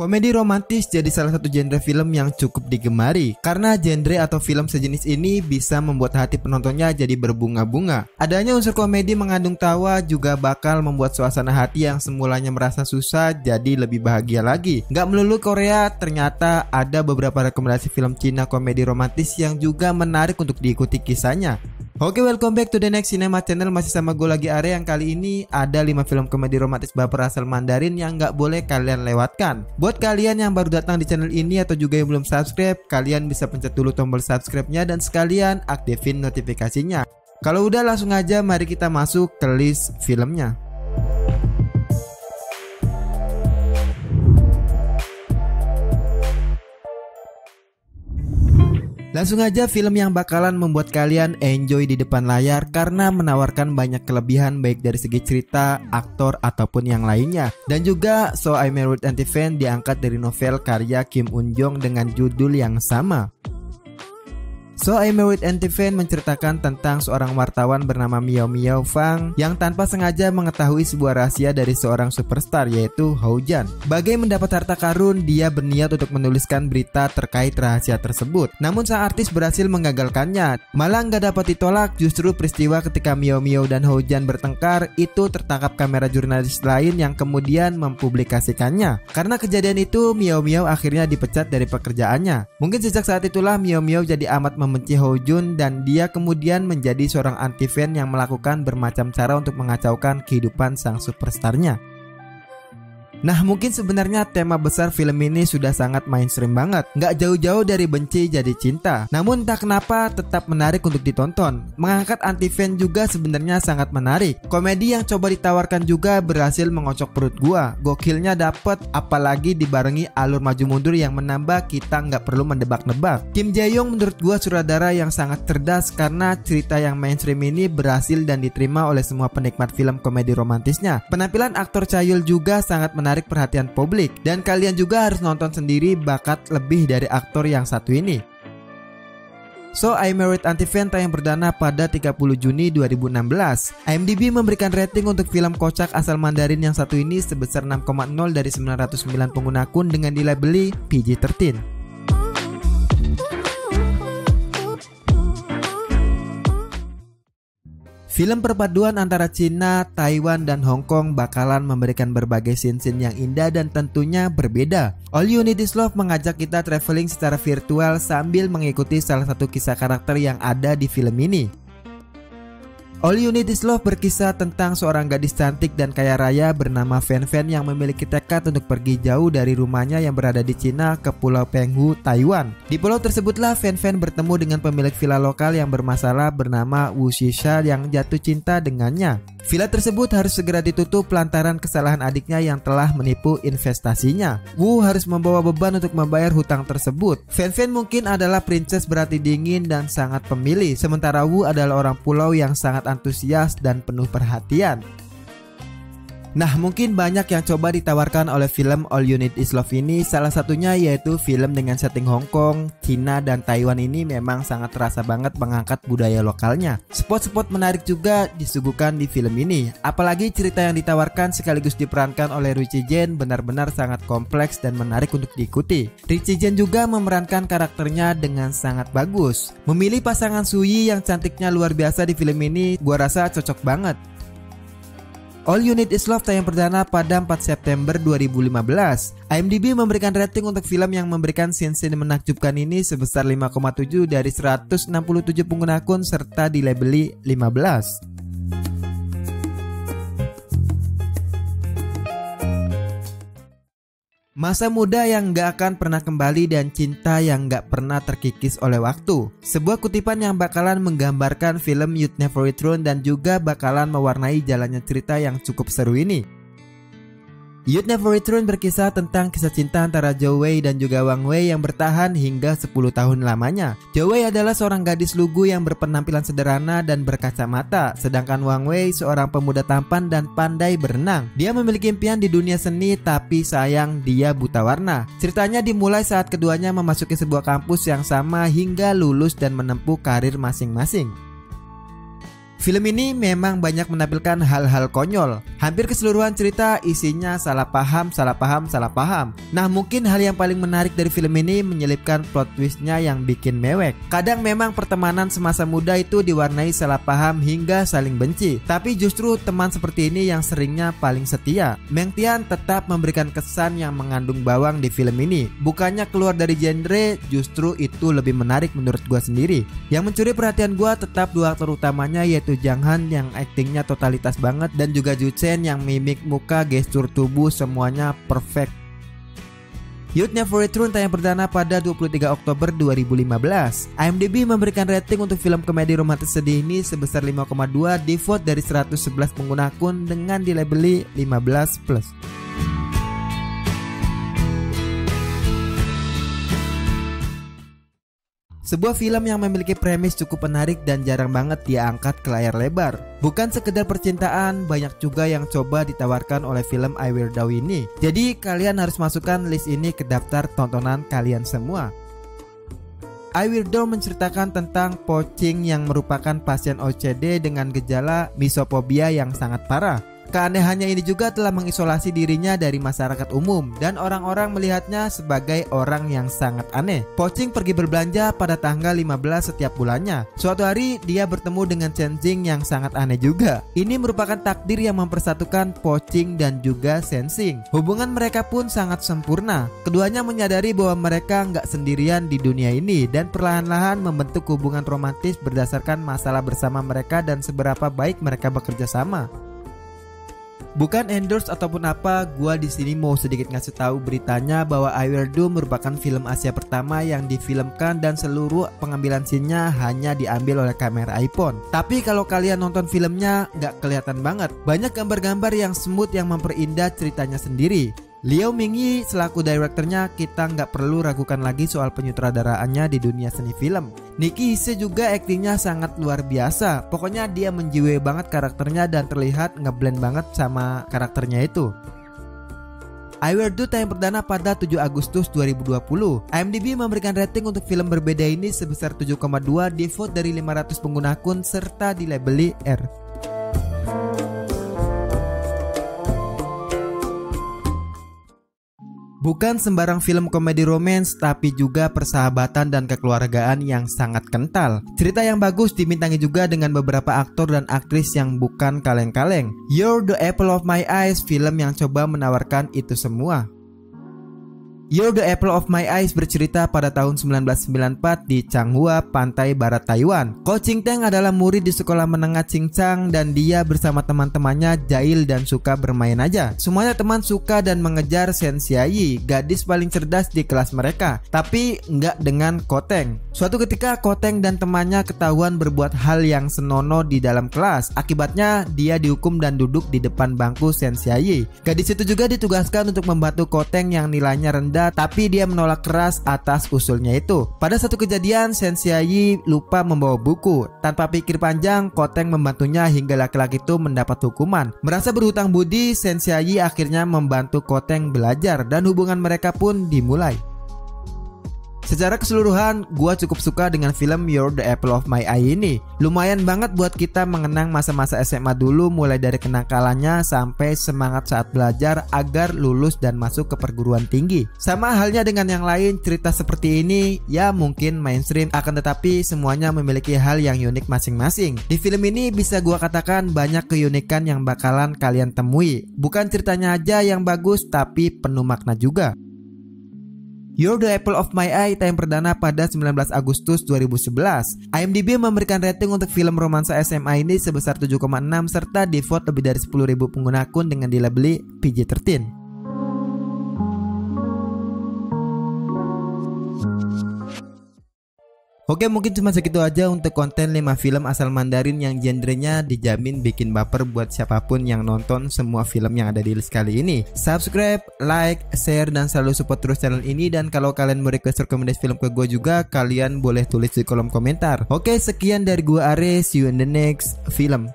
Komedi romantis jadi salah satu genre film yang cukup digemari karena genre atau film sejenis ini bisa membuat hati penontonnya jadi berbunga-bunga. Adanya unsur komedi mengandung tawa juga bakal membuat suasana hati yang semulanya merasa susah jadi lebih bahagia lagi. Gak melulu Korea, ternyata ada beberapa rekomendasi film Cina komedi romantis yang juga menarik untuk diikuti kisahnya. Oke, welcome back to the next cinema channel. Masih sama gue lagi Are, yang kali ini ada 5 film komedi romantis baper asal Mandarin yang gak boleh kalian lewatkan. Buat kalian yang baru datang di channel ini atau juga yang belum subscribe, kalian bisa pencet dulu tombol subscribe-nya dan sekalian aktifin notifikasinya. Kalau udah, langsung aja mari kita masuk ke list filmnya. Langsung aja film yang bakalan membuat kalian enjoy di depan layar karena menawarkan banyak kelebihan baik dari segi cerita, aktor, ataupun yang lainnya. Dan juga So I Married Auntie-Fan diangkat dari novel karya Kim Eun Jong dengan judul yang sama. So I Married Auntie-Fan menceritakan tentang seorang wartawan bernama Miao Miao Fang yang tanpa sengaja mengetahui sebuah rahasia dari seorang superstar yaitu Hao Jan. Bagai mendapat harta karun, dia berniat untuk menuliskan berita terkait rahasia tersebut. Namun sang artis berhasil menggagalkannya. Malah nggak dapat ditolak, justru peristiwa ketika Miao Miao dan Hao Jan bertengkar itu tertangkap kamera jurnalis lain yang kemudian mempublikasikannya. Karena kejadian itu, Miao Miao akhirnya dipecat dari pekerjaannya. Mungkin sejak saat itulah Miao Miao jadi amat membenci Hao Jun dan dia kemudian menjadi seorang anti-fan yang melakukan bermacam cara untuk mengacaukan kehidupan sang superstarnya. Nah, mungkin sebenarnya tema besar film ini sudah sangat mainstream banget, nggak jauh-jauh dari benci jadi cinta. Namun entah kenapa tetap menarik untuk ditonton. Mengangkat anti-fan juga sebenarnya sangat menarik. Komedi yang coba ditawarkan juga berhasil mengocok perut gua. Gokilnya dapet, apalagi dibarengi alur maju mundur yang menambah kita nggak perlu mendebak-nebak. Kim Jae Young menurut gua sutradara yang sangat cerdas karena cerita yang mainstream ini berhasil dan diterima oleh semua penikmat film komedi romantisnya. Penampilan aktor Cha Yul juga sangat menarik perhatian publik, dan kalian juga harus nonton sendiri bakat lebih dari aktor yang satu ini. So I Married Auntie-Fan tayang perdana pada 30 Juni 2016. IMDb memberikan rating untuk film kocak asal Mandarin yang satu ini sebesar 6,0 dari 909 pengguna akun dengan dilabeli PG-13. Film perpaduan antara Cina, Taiwan, dan Hong Kong bakalan memberikan berbagai scene-scene yang indah dan tentunya berbeda. All You Need Is Love mengajak kita traveling secara virtual sambil mengikuti salah satu kisah karakter yang ada di film ini. All You Need Is Love berkisah tentang seorang gadis cantik dan kaya raya bernama Fan Fan yang memiliki tekad untuk pergi jauh dari rumahnya yang berada di Cina ke Pulau Penghu, Taiwan. Di pulau tersebutlah Fan Fan bertemu dengan pemilik villa lokal yang bermasalah bernama Wu Shisha yang jatuh cinta dengannya. Villa tersebut harus segera ditutup lantaran kesalahan adiknya yang telah menipu investasinya. Wu harus membawa beban untuk membayar hutang tersebut. Fan Fan mungkin adalah princess berhati dingin dan sangat pemilih, sementara Wu adalah orang pulau yang sangat antusias dan penuh perhatian. Nah, mungkin banyak yang coba ditawarkan oleh film All You Need Is Love ini. Salah satunya yaitu film dengan setting Hong Kong, Cina, dan Taiwan ini memang sangat terasa banget mengangkat budaya lokalnya. Spot-spot menarik juga disuguhkan di film ini. Apalagi cerita yang ditawarkan sekaligus diperankan oleh Richie Jen benar-benar sangat kompleks dan menarik untuk diikuti. Richie Jen juga memerankan karakternya dengan sangat bagus. Memilih pasangan Suyi yang cantiknya luar biasa di film ini, gua rasa cocok banget. All You Need Is Love tayang perdana pada 4 September 2015. IMDb memberikan rating untuk film yang memberikan scene-scene menakjubkan ini sebesar 5,7 dari 167 pengguna akun serta dilabeli 15. Masa muda yang gak akan pernah kembali dan cinta yang gak pernah terkikis oleh waktu. Sebuah kutipan yang bakalan menggambarkan film You'd Never Return dan juga bakalan mewarnai jalannya cerita yang cukup seru ini. You'd Never Return berkisah tentang kisah cinta antara Zhou Wei dan juga Wang Wei yang bertahan hingga 10 tahun lamanya. Zhou Wei adalah seorang gadis lugu yang berpenampilan sederhana dan berkacamata, sedangkan Wang Wei seorang pemuda tampan dan pandai berenang. Dia memiliki impian di dunia seni, tapi sayang dia buta warna. Ceritanya dimulai saat keduanya memasuki sebuah kampus yang sama hingga lulus dan menempuh karir masing-masing. Film ini memang banyak menampilkan hal-hal konyol. Hampir keseluruhan cerita isinya salah paham. Nah, mungkin hal yang paling menarik dari film ini menyelipkan plot twistnya yang bikin mewek. Kadang memang pertemanan semasa muda itu diwarnai salah paham hingga saling benci. Tapi justru teman seperti ini yang seringnya paling setia. Meng Tian tetap memberikan kesan yang mengandung bawang di film ini. Bukannya keluar dari genre, justru itu lebih menarik menurut gua sendiri. Yang mencuri perhatian gua tetap dua aktor utamanya, yaitu Jang Han yang aktingnya totalitas banget dan juga Ju Chen yang mimik muka, gestur tubuh semuanya perfect. You'd Never Return tayang perdana pada 23 Oktober 2015. IMDb memberikan rating untuk film komedi romantis sedih ini sebesar 5,2 di vote dari 111 pengguna akun dengan dilabeli 15+. Sebuah film yang memiliki premis cukup menarik dan jarang banget dia angkat ke layar lebar. Bukan sekedar percintaan, banyak juga yang coba ditawarkan oleh film I Will Die ini. Jadi kalian harus masukkan list ini ke daftar tontonan kalian semua. I Will Die menceritakan tentang Po Ching yang merupakan pasien OCD dengan gejala misopobia yang sangat parah. Keanehannya ini juga telah mengisolasi dirinya dari masyarakat umum dan orang-orang melihatnya sebagai orang yang sangat aneh. Po Ching pergi berbelanja pada tanggal 15 setiap bulannya. Suatu hari dia bertemu dengan Chen Xing yang sangat aneh juga. Ini merupakan takdir yang mempersatukan Po Ching dan juga Chen Xing. Hubungan mereka pun sangat sempurna. Keduanya menyadari bahwa mereka nggak sendirian di dunia ini dan perlahan-lahan membentuk hubungan romantis berdasarkan masalah bersama mereka dan seberapa baik mereka bekerja sama. Bukan endorse ataupun apa, gua di sini mau sedikit ngasih tahu beritanya bahwa I Will Die merupakan film Asia pertama yang difilmkan dan seluruh pengambilan scene-nya hanya diambil oleh kamera iPhone. Tapi kalau kalian nonton filmnya nggak kelihatan banget. Banyak gambar-gambar yang smooth yang memperindah ceritanya sendiri. Liu Mingyi selaku direkturnya, kita nggak perlu ragukan lagi soal penyutradaraannya di dunia seni film. Nicky Hise juga aktingnya sangat luar biasa. Pokoknya dia menjiwai banget karakternya dan terlihat ngeblend banget sama karakternya itu. I Will Die tayang perdana pada 7 Agustus 2020. IMDb memberikan rating untuk film berbeda ini sebesar 7,2 di vote dari 500 pengguna akun serta dilabeli R. Bukan sembarang film komedi romance, tapi juga persahabatan dan kekeluargaan yang sangat kental. Cerita yang bagus dimintangi juga dengan beberapa aktor dan aktris yang bukan kaleng-kaleng. You're the Apple of My Eyes, film yang coba menawarkan itu semua. You're the Apple of My Eyes bercerita pada tahun 1994 di Changhua, pantai barat Taiwan. Ko Ching Teng adalah murid di sekolah menengah Chingchang dan dia bersama teman-temannya jahil dan suka bermain aja. Semuanya teman suka dan mengejar Shen Xiayi, gadis paling cerdas di kelas mereka, tapi nggak dengan Ko Teng. Suatu ketika Ko Teng dan temannya ketahuan berbuat hal yang senonoh di dalam kelas. Akibatnya dia dihukum dan duduk di depan bangku Shen Xiayi. Gadis itu juga ditugaskan untuk membantu Ko Teng yang nilainya rendah, tapi dia menolak keras atas usulnya itu. Pada satu kejadian, Shen Xiayi lupa membawa buku. Tanpa pikir panjang, Ko Teng membantunya hingga laki-laki itu mendapat hukuman. Merasa berhutang budi, Shen Xiayi akhirnya membantu Ko Teng belajar dan hubungan mereka pun dimulai. Secara keseluruhan, gua cukup suka dengan film You're the Apple of My Eye ini. Lumayan banget buat kita mengenang masa-masa SMA dulu, mulai dari kenakalannya sampai semangat saat belajar agar lulus dan masuk ke perguruan tinggi. Sama halnya dengan yang lain, cerita seperti ini ya mungkin mainstream, akan tetapi semuanya memiliki hal yang unik masing-masing. Di film ini bisa gua katakan banyak keunikan yang bakalan kalian temui. Bukan ceritanya aja yang bagus, tapi penuh makna juga. You're the Apple of My Eye tayang perdana pada 19 Agustus 2011. IMDb memberikan rating untuk film romansa SMA ini sebesar 7,6 serta di vote lebih dari 10.000 pengguna akun dengan dilabeli PG-13. Oke, mungkin cuma segitu aja untuk konten 5 film asal Mandarin yang genrenya dijamin bikin baper buat siapapun yang nonton semua film yang ada di list kali ini. Subscribe, like, share, dan selalu support terus channel ini. Dan kalau kalian mau request rekomendasi film ke gue juga, kalian boleh tulis di kolom komentar. Oke, sekian dari gue Ares, see you in the next film.